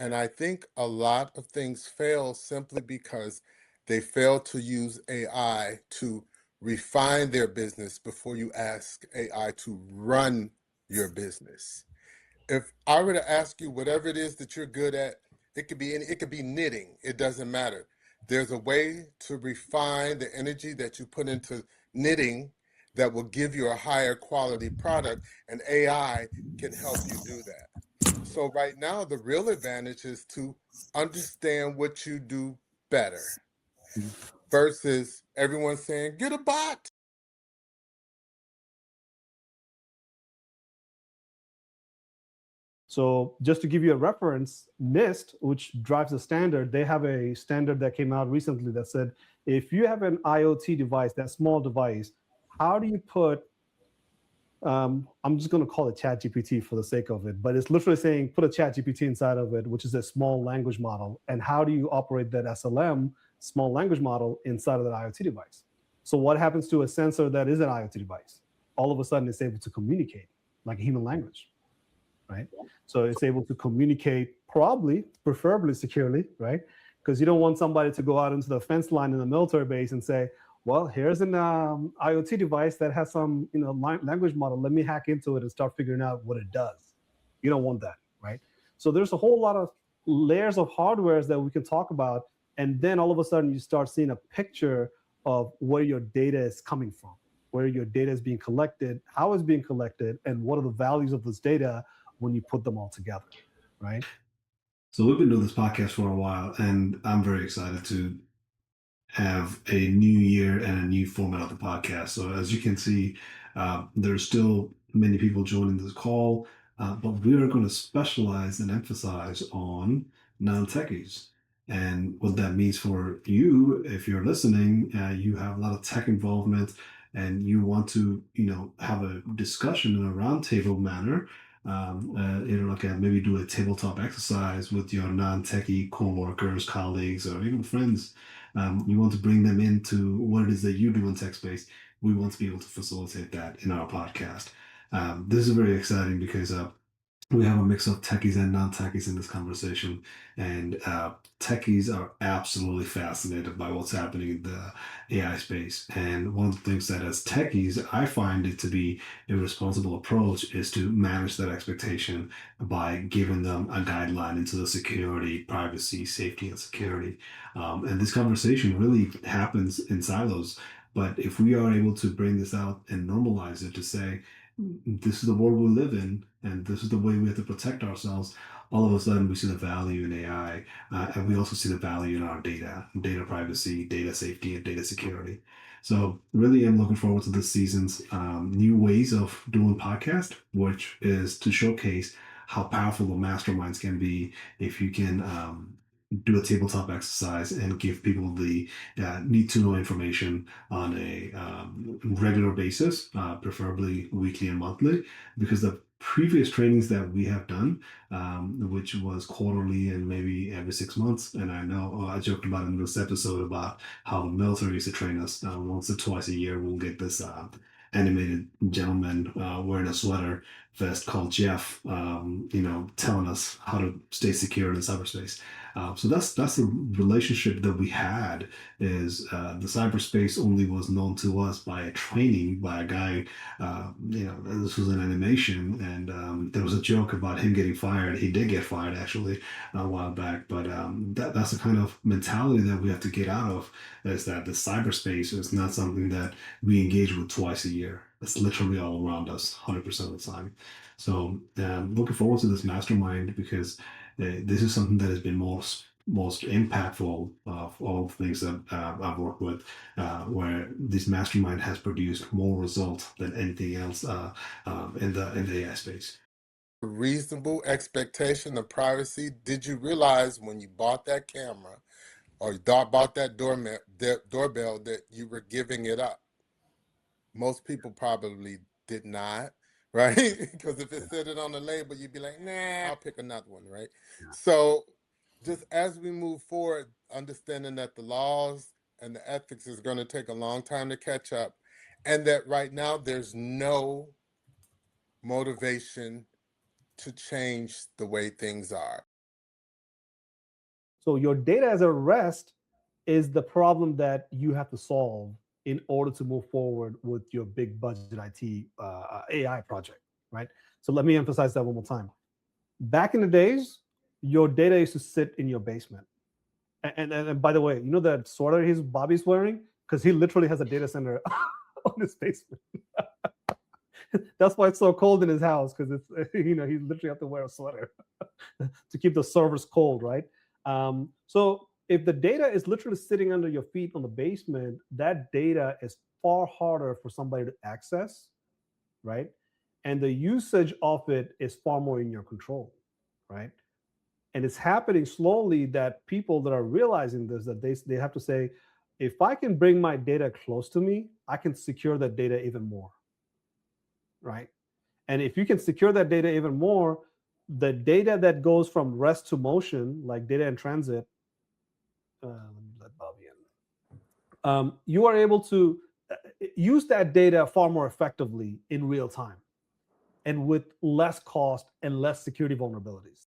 And I think a lot of things fail simply because they fail to use AI to refine their business before you ask AI to run your business. If I were to ask you whatever it is that you're good at, it could be knitting, it doesn't matter. There's a way to refine the energy that you put into knitting that will give you a higher quality product, and AI can help you do that. So right now, the real advantage is to understand what you do better versus everyone saying, get a bot. So just to give you a reference, NIST, which drives the standard, they have a standard that came out recently that said, if you have an IoT device, that small device, how do you put, I'm just going to call it ChatGPT for the sake of it, but it's literally saying put a ChatGPT inside of it, which is a small language model. And how do you operate that SLM, small language model, inside of that IoT device? So what happens to a sensor that is an IoT device? All of a sudden, it's able to communicate like a human language, right? So it's able to communicate probably, preferably securely, right? Because you don't want somebody to go out into the fence line in the military base and say, well, here's an IoT device that has some, language model. Let me hack into it and start figuring out what it does. You don't want that, right? So there's a whole lot of layers of hardwares that we can talk about, and then all of a sudden you start seeing a picture of where your data is coming from, where your data is being collected, how it's being collected, and what are the values of this data when you put them all together, right? So we've been doing this podcast for a while, and I'm very excited to have a new year and a new format of the podcast. So as you can see, there's still many people joining this call, but we are going to specialize and emphasize on non-techies. And what that means for you, if you're listening, you have a lot of tech involvement, and you want to, have a discussion in a roundtable manner. Like maybe do a tabletop exercise with your non-techie coworkers, colleagues, or even friends. You want to bring them into what it is that you do in tech space. We want to be able to facilitate that in our podcast. This is very exciting because we have a mix of techies and non-techies in this conversation, and techies are absolutely fascinated by what's happening in the AI space. And one of the things that as techies, I find it to be a responsible approach is to manage that expectation by giving them a guideline into the security, privacy, safety, and security. And this conversation really happens in silos. But if we are able to bring this out and normalize it to say, this is the world we live in, and this is the way we have to protect ourselves. All of a sudden, we see the value in AI, and we also see the value in our data privacy, data safety, and data security. So, really, I'm looking forward to this season's new ways of doing podcast, which is to showcase how powerful the masterminds can be if you can do a tabletop exercise and give people the need to know information on a regular basis, preferably weekly and monthly, because the previous trainings that we have done, which was quarterly and maybe every 6 months, and I know I joked about in this episode about how the military used to train us once or twice a year. We'll get this animated gentleman wearing a sweater vest called Jeff, telling us how to stay secure in cyberspace. So that's the relationship that we had. Is the cyberspace only was known to us by a training by a guy. This was an animation, and there was a joke about him getting fired. He did get fired actually a while back, but that's the kind of mentality that we have to get out of. Is that the cyberspace is not something that we engage with twice a year. It's literally all around us, 100% of the time. So looking forward to this mastermind because this is something that has been most impactful of all the things that I've worked with, where this mastermind has produced more results than anything else in the AI space. Reasonable expectation of privacy. Did you realize when you bought that camera or bought that doorbell that you were giving it up? Most people probably did not, right? Because if it said it on the label, you'd be like, nah, I'll pick another one, right? So just as we move forward, understanding that the laws and the ethics is going to take a long time to catch up, and that right now there's no motivation to change the way things are. So your data as a rest is the problem that you have to solve in order to move forward with your big budget IT AI project, right? So let me emphasize that one more time. Back in the days, your data used to sit in your basement. And by the way, you know that sweater Bobby's wearing? Because he literally has a data center on his basement. That's why it's so cold in his house, because it's he literally have to wear a sweater to keep the servers cold, right? So if the data is literally sitting under your feet on the basement, that data is far harder for somebody to access, right? And the usage of it is far more in your control, right? And it's happening slowly that people that are realizing this, that they have to say, if I can bring my data close to me, I can secure that data even more, right? And if you can secure that data even more, the data that goes from rest to motion, like data in transit, let me let Bobby in. You are able to use that data far more effectively in real time and with less cost and less security vulnerabilities.